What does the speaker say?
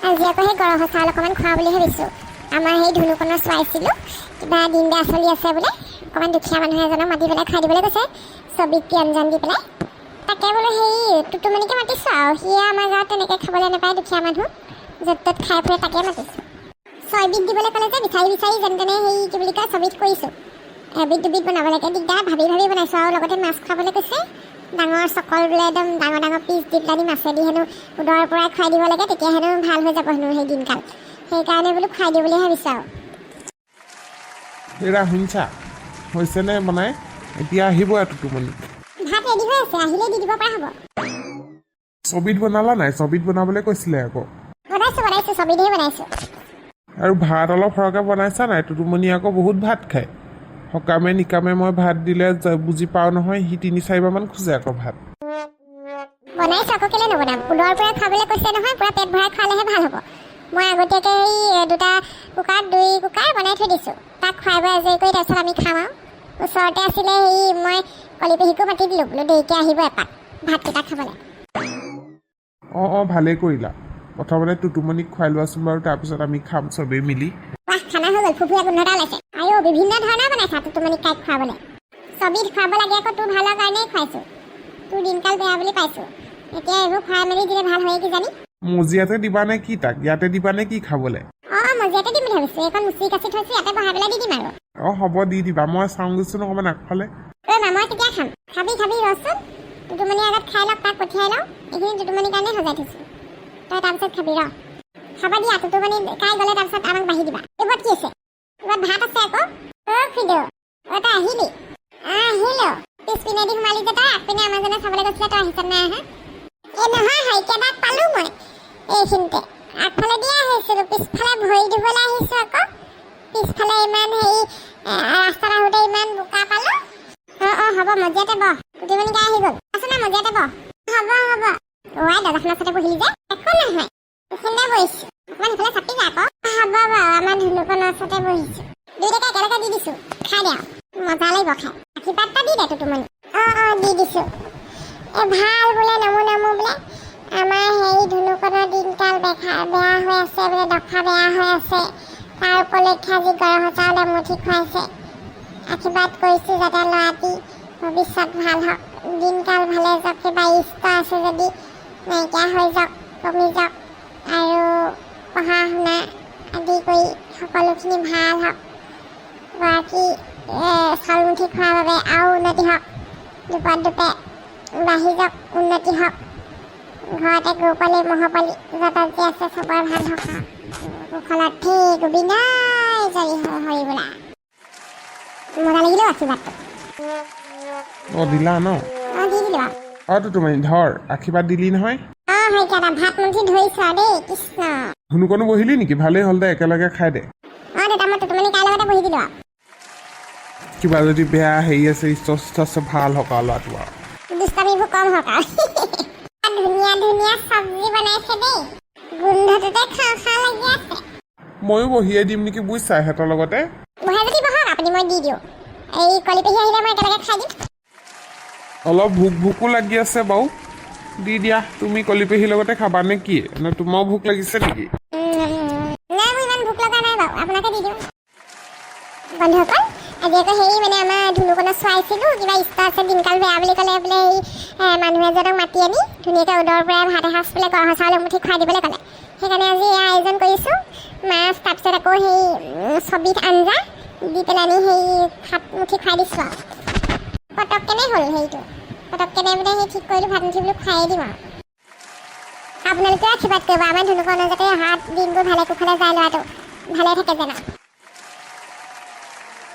আজি আকৌ সেই গৰম চাউল অকণমান খোৱা বুলি ভাবিছোঁ। আমাৰ সেই ধুনুকণৰ চোৱাইছিলোঁ, কিবা দিন বেয়া চলি আছে বোলে, অকণমান দুখীয়া মানুহ এজনক মাতি পেলাই খাই দিবলৈ কৈছে, ছবিত ব্যঞ্জন দি পেলাই। তাকে বোলো সেই টুটুমণিকে মাতিছোঁ আৰু সিয়ে আমাৰ গাঁৱত তেনেকৈ খাবলৈ নাপায়, দুখীয়া মানুহ য'ত ত'ত খাই ফুৰে, তাকে মাতিছোঁ। ছয়বিধ দিবলৈ ক'লে যে বিচাৰি বিচাৰি যেনে তেনে সেই কি বুলি কয় ছবিধ কৰিছোঁ। এবিধ দুবিধ বনাবলৈকে দিগদাৰ, ভাবি ভাবি বনাইছোঁ। আৰু লগতে মাছ খাবলৈ কৈছে, ডাঙৰ চকল বোলে একদম ডাঙৰ ডাঙৰ পিচ দি পেলাই মাছেদি হেনো উদৰৰ পৰাই খুৱাই দিব লাগে, তেতিয়া হেনো ভাল হৈ যাব হেনো সেই দিনকাল। সেইকাৰণে বোলো খুৱাই দিওঁ বুলি ভাবিছোঁ আৰু। এৰা শুনিছা, হৈছেনে বনাই? এতিয়া আহিব টুটুমণি। ভাত ৰেডি হৈ আছে, আহিলে দি দিব পৰা হ'ব। ছবিত বনালা নাই? ছবিত বনাবলৈ কৈছিলে আকৌ। বনাইছোঁ ছবিধেই বনাইছোঁ। আৰু ভাত অলপ সৰহকৈ বনাইছা নাই? টুটুমণি আকৌ বহুত ভাত খায়। সকামে নিকামে মই ভাত দিলে বুজি পাওঁ নহয়, সি 3-4বাৰমান খোজে আকৌ ভাত। বনাইছোঁ আকৌ, কেলৈ নবনাম? উদৰৰ পৰা খাবলৈ কৈছে নহয়, পূৰা পেট ভৰাই খোৱালেহে ভাল হ'ব। মই আগতীয়াকৈ সেই 2 কুকাৰ বনাই থৈ দিছোঁ। তাক খুৱাই বৈ আজৰি কৰি তাৰপিছত আমি খাম আৰু। ওচৰতে আছিলে সেই মই কলি পেহীকো মাতি দিলোঁ, বোলো দেৰিকৈ আহিব এপাক ভাতকেইটা খাবলৈ। অঁ ভালেই কৰিলা। প্ৰথমতে টুটুমণিক খুৱাই লোৱাচোন বাৰু, তাৰপিছত আমি খাম চবেই মিলি। বাহ, খানা হৈ গ'ল, ফুফুয়া গোন্ধ এটা ওলাইছে। আৰু বিভিন্ন ধৰণৰ বনাইছা টুটুমণিক কাইক খুৱাবলৈ। ছবিত খুৱাব লাগে আকৌ, তোৰ ভালৰ কাৰণেই খুৱাইছোঁ। তোৰ দিনকাল বেয়া বুলি পাইছোঁ, এতিয়া এইবোৰ খুৱাই মেলি দিলে ভাল হয়ে কিজানি। মজিয়াতে দিবা নে কি তাক? ইয়াতে দিবা নে কি খাবলৈ? অঁ মজিয়াতে দিম বুলি ভাবিছোঁ। এইখন মুচি কাচি থৈছোঁ, ইয়াতে বহাই পেলাই দি দিম আৰু। অঁ হ'ব, দি দিবা। মই চাওঁগৈচোন অকণমান আগফালে। মই কেতিয়া খাম? খাবি ৰচোন। টুটুমণিৰ আগত খাই লওক, তাক পঠিয়াই লওঁ। এইখিনি টুটুমণিৰ কাৰণে সজাই থৈছোঁ, তই তাৰপিছত খাবি ৰ। খাব দিয়া, টুটুমণি খাই গ'লে তাৰপিছত আমাক বাঢ়ি দিবা। এইবোৰত কি আছে? এইবোৰত ভাত আছে আকৌ। খুইদেউ তই আহিলি? আহিলোঁ। পিছপিনেদি সোমালি যে তই, আগপিনে আমাৰজনে চাবলৈ গৈছিলে, তই আহিছ নাই আহা? এই নহয়, হাইকেইটাক পালোঁ মই এইখিনিতে। আগফালে দিয়ে আহিছিলোঁ, পিছফালে ভৰি দিবলৈ আহিছোঁ আকৌ। পিছফালে ইমান হেৰি ৰাস্তাত আহোঁতে ইমান বোকা পালোঁ। অঁ হ'ব, মজিয়াতে বহ। টুটুমণি গাই আহি গ'ল। আছে না, মজিয়াতে বহ। হ'ব ওৱাই দৰ্জাখনৰ ওচৰতে বহিলি যে, একো নহয়, এইখিনিতে বহিছোঁ। অকণমান সিফালে চাপি যা আকৌ। হ'ব বাৰু, আমাৰ ধুনুকণৰ ওচৰতে বহিছোঁ। দুইটাকে একেলগে দি দিছোঁ, খাই দে আৰু, মজা লাগিব খাই। আশীৰ্বাদ এটা দি দে টুটুমণি। অঁ দি দিছোঁ। ভাল বোলে, নামো বোলে। আমাৰ হেৰি ধুনুকণৰ দিনকাল বেয়া হৈ আছে বোলে, দশা বেয়া হৈ আছে। তাৰ উপলক্ষে আজি গৰম চাউল এমুঠি খুৱাইছে। আশীৰ্বাদ কৰিছোঁ যাতে ল'ৰাটি ভৱিষ্যত ভাল হওক, দিনকাল ভালে যাওক, কিবা ইষ্ট আছে যদি নাইকিয়া হৈ যাওক, কমি যাওক, আৰু পঢ়া শুনা আদি কৰি সকলোখিনি ভাল হওক। গৰাকী চাউলমুঠি খোৱাৰ বাবে আৰু উন্নতি হওক, দুপে বাঢ়ি যাওক, উন্নতি হওক। ঘৰতে গৰুপালি ম'হপালি য'ত যি আছে চবৰে ভাল হওক। কুশলত গোবিন্দাই জয়ী হৰি বোলা। মজা লাগিলেও আশীৰ্বাদটো। অঁ দিলা ন? দি দিলোঁ আৰু। অঁ টুটুমণি ধৰ, আশীৰ্বাদ দিলি নহয়। ভাত মুঠি ধৰিছোঁ আৰু দেই, কৃষ্ণ। ধুনুকণো বহিলি নেকি? ভালেই হ'ল দে, একেলগে খাই দে। দেউতা, মই টুটুমণি কাইৰ লগতে বহি দিলোঁ আৰু। কিবা যদি বেয়া হেৰি আছে, ইষ্ট আছে, ভাল হওক আৰু ল'ৰাটো আৰু। দুষ্টামিবোৰ কম হওক আৰু। ধুনীয়া চব্জি বনাইছে দেই, গোন্ধটোতে খাওঁ লাগি আছে। ময়ো বহিয়ে দিম নেকি বুজিছা সিহঁতৰ লগতে। বহাই যদি বহক আপুনি, মই দি দিওঁ। এই কলি পেহী আহিলে মই একেলগে খাই দিম। অলপ ভোকো লাগি আছে বাৰু, দি দিয়া। তুমি কলি পেহীৰ লগতে খাবা নে কি? নে তোমাৰো ভোক লাগিছে নেকি? নাই, মোৰ ইমান ভোক লগা নাই বাৰু, আপোনাকে দি দিওঁ। বন্ধুসকল, আজি আকৌ হেৰি মানে আমাৰ ধুনুকণৰ চোৱাইছিলোঁ, কিবা ইষ্ট আছে, দিনকাল বেয়া বুলি ক'লে বোলে এই মানুহ এজনক মাতি আনি ধুনীয়াকৈ উদৰৰ পৰাই ভাত এসাঁজ বোলে গৰম চাউল এমুঠি খুৱাই দিবলৈ ক'লে। সেইকাৰণে আজি এয়া আয়োজন কৰিছোঁ, মাছ, তাৰপিছত আকৌ সেই ছবিধ আঞ্জা দি পেলাই আমি সেই ভাত মুঠি খুৱাই দিছোঁ আৰু। পটককেনে হ'ল হেৰিটো, পটককেনে বোলে সেই ঠিক কৰিলোঁ, ভাত মুঠি বোলো খুৱাই দিম আৰু। আপোনালোকেও আশীৰ্বাদ কৰিব, আমাৰ ধুনুকণৰ যাতে অহা দিনবোৰ ভালে কুশলে যায়, ল'ৰাটো ভালে থাকে যেন।